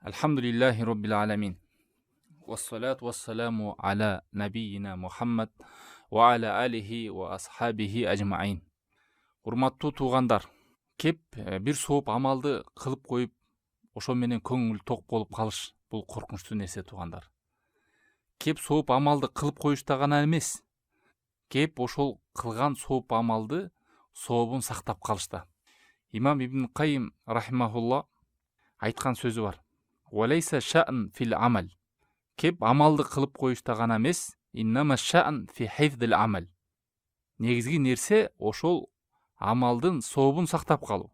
Alhamdulillahi Rabbil alamin. Wassalatu wassalamu ala nabiyina Muhammad wa ala alihi wa ashabihi ajma'in. Урматтуу туугандар, кеп бир сооп амалды кылып коюп, ошо менен көңүл ток болуп калыш бул коркунучтуу нерсе туугандар. Кеп сооп амалды кылып коюшта гана эмес, кеп ошол кылган сооп амалды сообун сактап калышта. Имам Ибн Кайим рахимахулла айткан сөзү бар. Валейса ша'n фил амал. Кеп амалды кылып коюшта гана эмес, иннама ша'n фи хифдил амал. Негизги нерсе ошол амалдын сообун сактап калуу.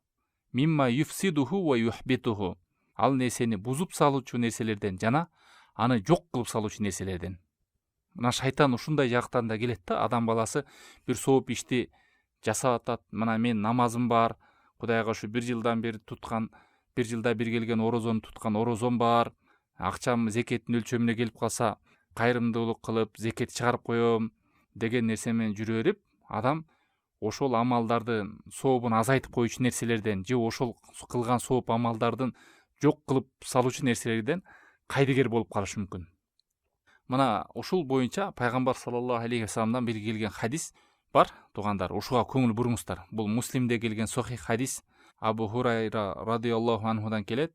Мимма юфсидуху ва юхбитуху. Ал нерсени бузуп салуучу нерселерден жана аны жок кылып салуучу нерселерден. Мына шайтан ушундай жактан да келет да, адам баласы бир сооп ишти жасап атат. Мына мен намазым бар, Кудайга ушу бир жылдан бери туткан, бир жылда бир келген орозону туткан орозом бар, акчам зекеттин өлчөмүнө келип калса, кайрымдуулук кылып зекет чыгарып коем деген нерсе менен жүрө берип, адам ошол амалдардын сообун азайтып коюучу нерселерден же ошол кылган сооп амалдардын жок кылып салуучу нерселерден кайдыгер болуп калышы мүмкүн. Мына ушул боюнча пайгамбар саллаллаху алейхи вассаламдан бир келген хадис бар, туугандар, ушуга көңүл буруңуздар. Бул Муслимде келген сохих хадис. Абу Хурайра радиаллаху анхудан келет.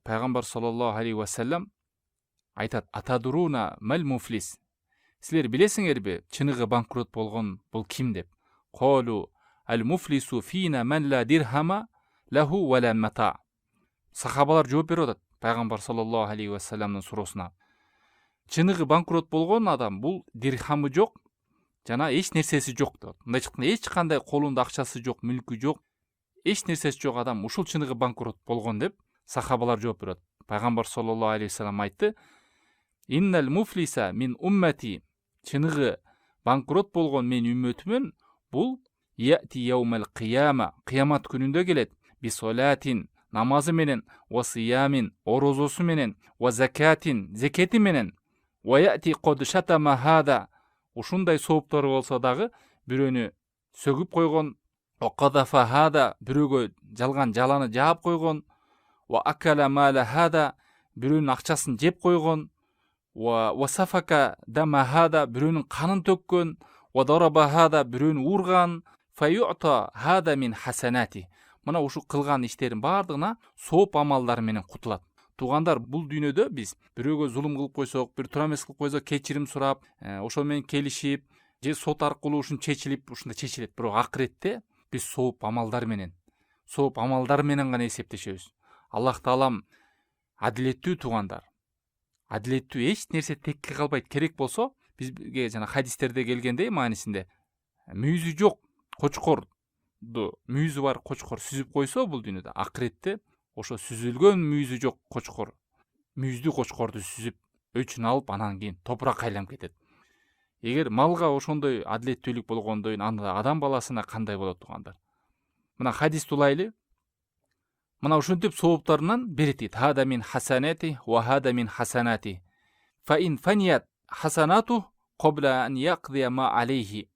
Пайгамбар саллаллаху алейхи вассалам айтат: "Атадуруна мал муфлис?" Силер билесиңерби, чыныгы банкрот болгон бул ким деп? Колу ал муфлису фина ман ла дирхама лаху ва ла мата. Сахабалар жооп берип атат пайгамбар саллаллаху алейхи вассаламдын суроосуна. Чыныгы банкрот болгон адам бул дирхамы жок жана эч нерсеси жок деп. Мындайча айтканда эч кандай колунда акчасы жок, мүлкү жок, эч нерсеси жок адам ушул чыныгы банкрот болгон деп сахабалар жооп берет. Пайгамбар саллаллаху алейхи вассалам айтты: "Иннал муфлиса мин уммати." Чыныгы банкрот болгон менин үммөтүмөн бул яти яумал кыяма, кыямат күнүндө келет. Би солатин, намазы менен, ва сиямин, орозосу менен, ва закатин, зекети менен, ва яти код шатама хада. Ушундай сооптору болсо дагы бирөөнү сөгүп койгон, ва кадафа хада, бирөөгө жалган жаланы жаап койгон, ва акала мала хада, бирөөнүн акчасын жеп койгон, ва сафака дама хада, бирөөнүн канын төккөн, ва дараба хада, бирөөнү урган, фаюта хада мин хасанати. Мына ушу кылган иштерин бардыгына сооп амалдары менен кутулат. Туугандар, бул дүйнөдө биз бирөөгө зулум кылып койсок, бир туура эмес кылып койсок, кечирим сурап, ошол менен келишип, же сот аркылуу ушун чечилип, ушунда чечилет. Бирок акыретте биз сооп амалдар менен гана эсептешебиз. Аллах таалам адилеттүү туугандар. Адилеттүү, эч нерсе текке калбайт. Керек болсо бизге жана хадистерде келгендей маанисинде мүйүзү жок кочкорду, мүйүзү бар кочкор сүзүп койсо бул дүйнөдө, акыретте ошо сүзүлгөн мүйүзү жок кочкор, мүйүздүү кочкорду сүзүп, өчүн алып, анан кийин топуракка айланып кетет. Эгер малга ошондой адилеттүүлүк болгондой, анда адам баласына кандай болот туугандар? Мына хадисти улайлы. Мына ушинтип сооптарынан берет дейт. Хада мин хасанати ва хада мин хасанати. Фа ин фаният хасанату кобла ан яқдия ма алейхи.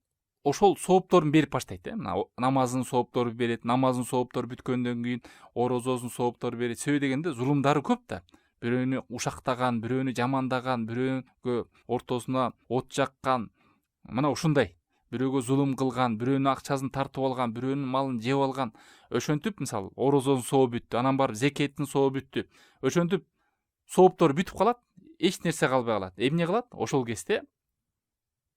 Ошол соопторун берип баштайт. Мына намазын сооптору берет, намазын сооптору бүткөндөн кийин орозосун сооптору берет. Себеби дегенде зулумдары көп да. Бирөөнү ушактаган, бирөөнү жамандаган, бирөөгө ортосуна от жаккан. Мына ушундай. Бирөөгө зулум кылган, бирөөнүн акчасын тартып алган, бирөөнүн малын жеп алган. Ошентип, мисалы, орозонун сообу бүттү, анан барып зекеттин сообу бүттү. Ошентип сооптор бүтүп калат, эч нерсе калбай калат. Эмне кылат? Ошол кезде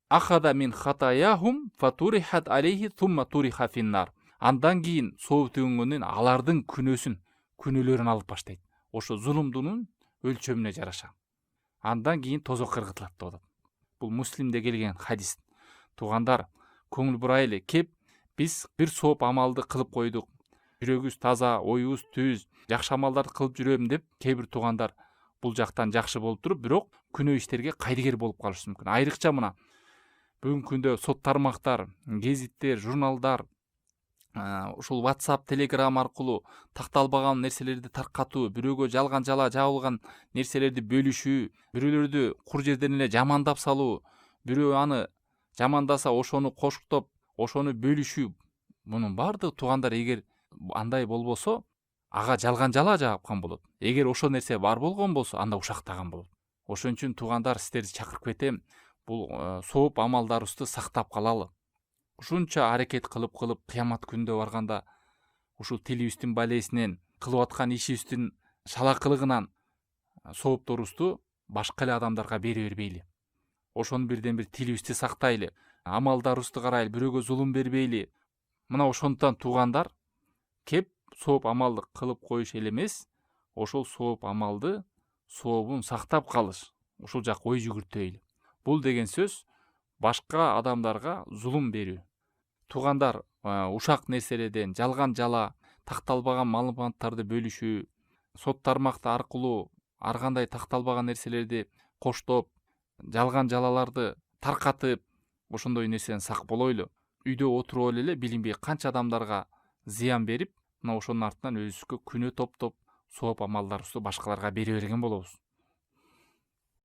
ахада мин хатаяхум фатурихат алейхи сумма туриха финнар. Андан кийин сооп төгөнгөндөн алардын күнөөлөрүн алып баштайт. Ошо зулумдунун өлчөмүнө жараша. Андан кийин тозокко ыргытылат деп атат. Бул Муслимде келген хадис. Туугандар, көңүл бурайлы. Кеп биз бир сооп амалды кылып койдук. Жүрөгүбүз таза, оюбуз түз, жакшы амалдарды кылып жүрөм деп кээ бир туугандар бул жактан жакшы болуп туруп, бирок күнөө иштерге кайдыгер болуп калышы мүмкүн. Айрыкча мына бүгүнкү күндө сот тармактар, гезиттер, журналдар, ушул WhatsApp, Telegram аркылуу такталбаган нерселерди таркатуу, бирөөгө жалган жала жабылган нерселерди бөлүшүү, бирөөлөрдү кур жерден эле жамандап салуу, бирөө аны жамандаса ошону коштоп, ошону бөлүшүү. Мунун бардыгы туугандар, эгер андай болбосо, ага жалган жала жапкан болот. Эгер ошол нерсе бар болгон болсо, анда ушактаган болот. Ошон үчүн туугандар, сиздерди чакырып кетем, бул сооп амалдарыбызды сактап калалы. Ушунча аракет кылып кыямат күнүндө барганда ушул тилибиздин балесинен, кылып аткан ишибиздин шалакылыгынан соопторубузду башка эле адамдарга бере бербейли. Ошону бирден бир тилибизди сактайлы, амалдарыбызды карайлы, бирөөгө зулум бербейли. Мына ошондуктан туугандар, кеп сооп амалды кылып коюш эле эмес, ошол сооп амалды, сообун сактап калыш, ушул жака ой жүгүртөйлү. Бул деген сөз башка адамдарга зулум берүү. Туугандар, ушак нерселерден, жалган жала, такталбаган маалыматтарды бөлүшүү, сот тармакты аркылуу ар кандай такталбаган нерселерди коштоп, жалган жалаларды таркатып, ошондой нерседен сак болойлу. Үйдө отуруп эле билинбей канча адамдарга зыян берип, мына ошонун артынан өзүбүзгө күнөө топтоп, сооп амалдарыбызды башкаларга бере берген болобуз.